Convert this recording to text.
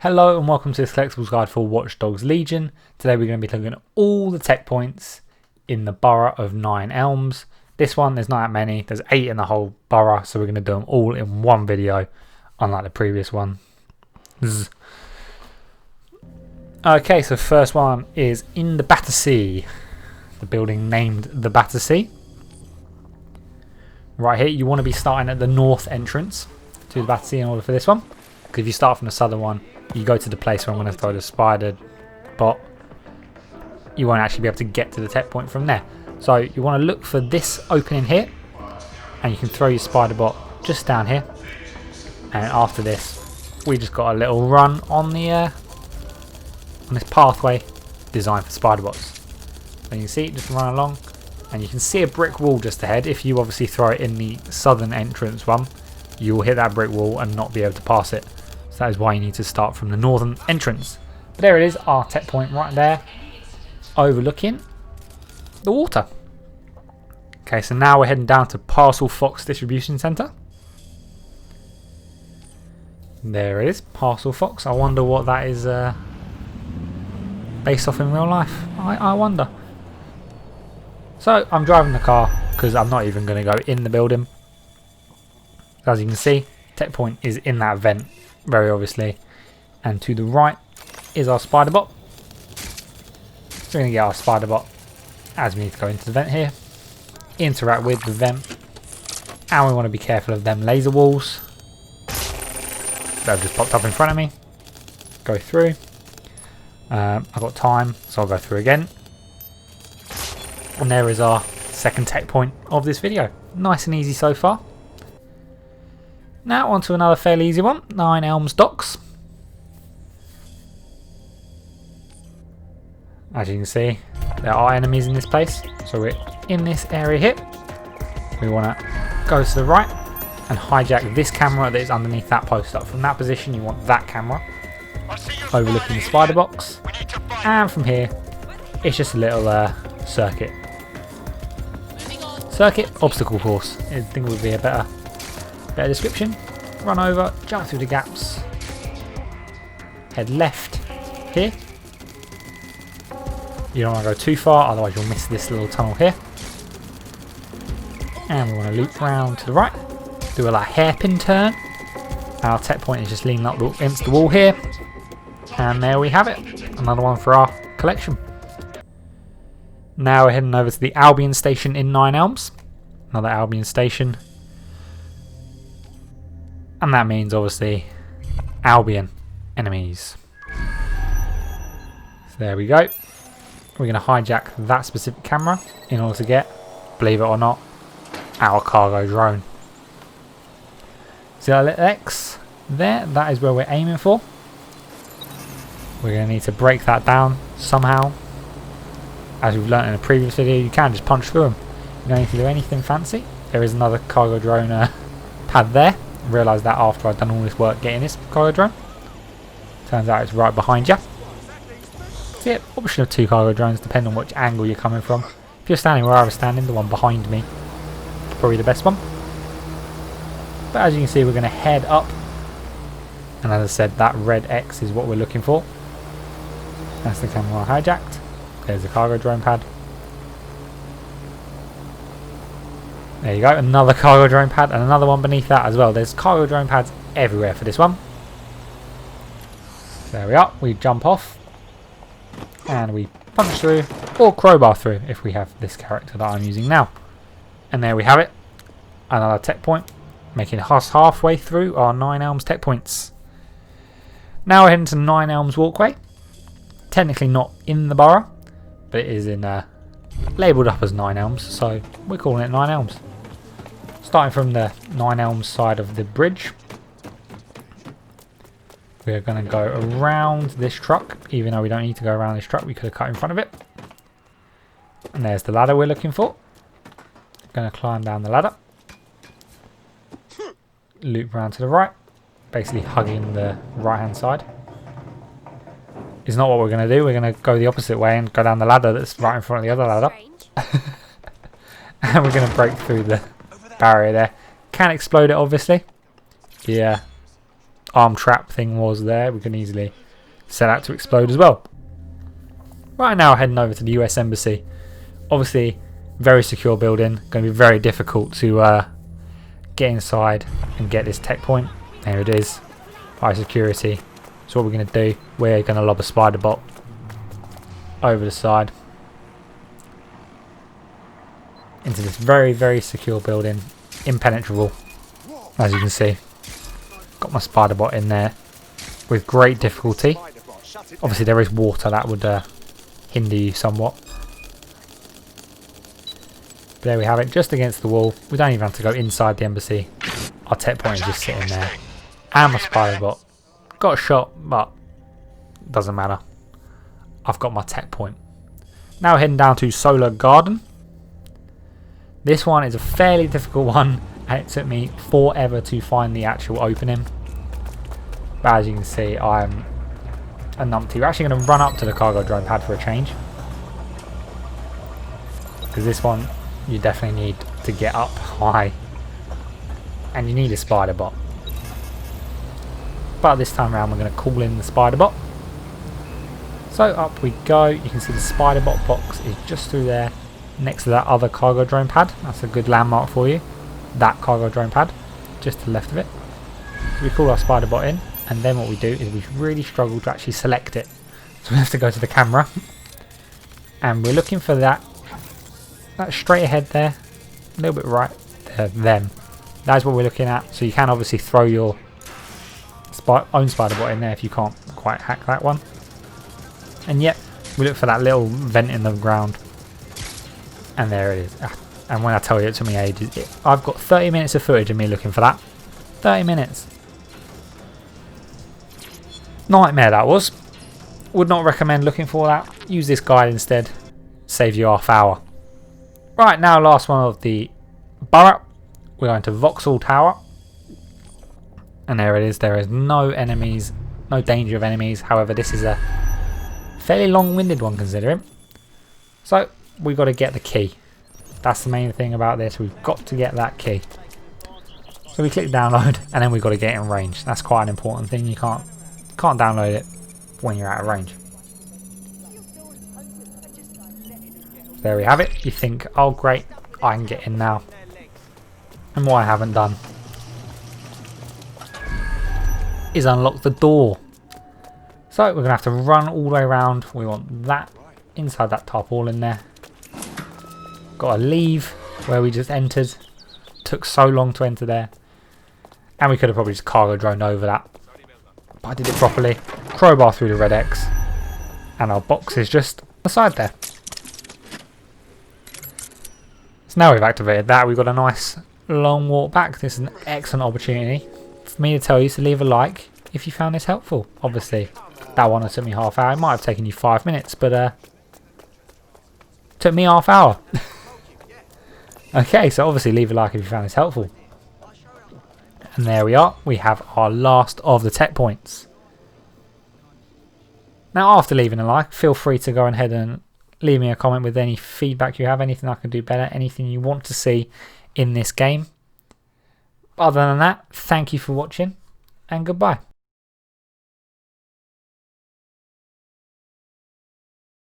Hello and welcome to this collectibles guide for Watch Dogs Legion. Today we're going to be looking at all the tech points in the borough of Nine Elms. This one, there's not that many, there's 8 in the whole borough, so we're going to do them all in one video, unlike the previous one. Okay, so first one is in the Battersea, the building named the Battersea. Right here, you want to be starting at the north entrance to the Battersea in order for this one, because if you start from the southern one, you go to the place where I'm going to throw the spider bot, you won't actually be able to get to the tech point from there. So you want to look for this opening here, and you can throw your spider bot just down here. And after this, we just got a little run on the on this pathway designed for spider bots. So you can see it just run along, and you can see a brick wall just ahead. If you obviously throw it in the southern entrance one, you will hit that brick wall and not be able to pass it. So that is why you need to start from the northern entrance. But there it is, our tech point right there, overlooking the water. Okay, so now we're heading down to Parcel Fox Distribution Centre. There it is, Parcel Fox. I wonder what that is based off in real life. I wonder. So I'm driving the car because I'm not even going to go in the building. As you can see, tech point is in that vent, very obviously, and to the right is our spider bot. So we're going to get our spider bot as we need to go into the vent here, interact with the vent, and we want to be careful of them laser walls that have just popped up in front of me. Go through. I've got time, so I'll go through again. And there is our second tech point of this video. Nice and easy so far. Now on to another fairly easy one, Nine Elms docks. As you can see, there are enemies in this place, so we're in this area here. We want to go to the right and hijack this camera that is underneath that post up. From that position, you want that camera overlooking the spider box, and from here, it's just a little circuit obstacle course. I think it would be a better description. Run over, jump through the gaps, head left here. You don't want to go too far, otherwise you'll miss this little tunnel here. And we want to loop round to the right, do a like hairpin turn. Our tech point is just leaning up against the wall here, and there we have it, another one for our collection. Now we're heading over to the Albion Station in Nine Elms, another Albion Station. And that means, obviously, Albion enemies. So there we go. We're going to hijack that specific camera in order to get, believe it or not, our cargo drone. See that little X there? That is where we're aiming for. We're going to need to break that down somehow. As we've learnt in a previous video, you can just punch through them. You don't need to do anything fancy. There is another cargo drone pad there. Realised that after I'd done all this work getting this cargo drone. Turns out it's right behind you. So yeah, option of 2 cargo drones depending on which angle you're coming from. If you're standing where I was standing, the one behind me is probably the best one. But as you can see, we're going to head up. And as I said, that red X is what we're looking for. That's the camera I hijacked. There's the cargo drone pad. There you go, another cargo drone pad and another one beneath that as well. There's cargo drone pads everywhere for this one. There we are, we jump off and we punch through or crowbar through if we have this character that I'm using now. And there we have it, another tech point, making us halfway through our Nine Elms tech points. Now we're heading to Nine Elms walkway. Technically not in the borough, but it is in labelled up as Nine Elms, so we're calling it Nine Elms. Starting from the Nine Elms side of the bridge, we're going to go around this truck. Even though we don't need to go around this truck, we could have cut in front of it. And there's the ladder we're looking for. Going to climb down the ladder, loop around to the right, basically hugging the right hand side. Is not what we're going to do. We're going to go the opposite way and go down the ladder that's right in front of the other ladder. And we're going to break through the barrier there. Can explode it, obviously. Yeah, arm trap thing was there, we can easily set that to explode as well. Right now heading over to the US Embassy. Obviously very secure building, going to be very difficult to get inside and get this tech point. There it is, high security. So what we're going to do, we're going to lob a spider bot over the side into this very, very secure building, impenetrable, as you can see. Got my spider bot in there with great difficulty. Obviously there is water, that would hinder you somewhat. But there we have it, just against the wall. We don't even have to go inside the embassy. Our tech point is just sitting there. And my spider bot got a shot, but doesn't matter. I've got my tech point. Now heading down to Solar Garden. This one is a fairly difficult one, and it took me forever to find the actual opening. But as you can see, I'm a numpty. We're actually going to run up to the cargo drone pad for a change, because this one you definitely need to get up high, and you need a spider bot. But this time around we're going to call in the spider bot. So up we go. You can see the spider bot box is just through there, next to that other cargo drone pad. That's a good landmark for you. That cargo drone pad, just to the left of it. So we call our spider bot in, and then what we do is we really struggle to actually select it. So we have to go to the camera, and we're looking for that straight ahead there, a little bit right there, them. That's what we're looking at. So you can obviously throw your own spider bot in there if you can't quite hack that one. And yet we look for that little vent in the ground, and there it is. And when I tell you it took me ages, I've got 30 minutes of footage of me looking for that. 30 minutes. Nightmare that was. Would not recommend looking for that. Use this guide instead. Save you half hour. Right, now last one of the borough. We're going to Vauxhall Tower. And there it is. There is no enemies, no danger of enemies. However, this is a fairly long-winded one considering. So we've got to get the key. That's the main thing about this. We've got to get that key. So we click download, and then we've got to get in range. That's quite an important thing. You can't download it when you're out of range. There we have it. You think, oh great, I can get in now. And what I haven't done is unlock the door. So we're going to have to run all the way around. We want that inside that tarpaulin there. Got to leave where we just entered. Took so long to enter there. And we could have probably just cargo droned over that. But I did it properly. Crowbar through the red X. And our box is just on the side there. So now we've activated that, we've got a nice long walk back. This is an excellent opportunity for me to tell you to leave a like if you found this helpful. Obviously, that one took me half hour. It might have taken you 5 minutes, but took me half hour. Okay, so obviously leave a like if you found this helpful. And there we are. We have our last of the tech points. Now, after leaving a like, feel free to go ahead and leave me a comment with any feedback you have, anything I can do better, anything you want to see in this game. Other than that, thank you for watching, and goodbye.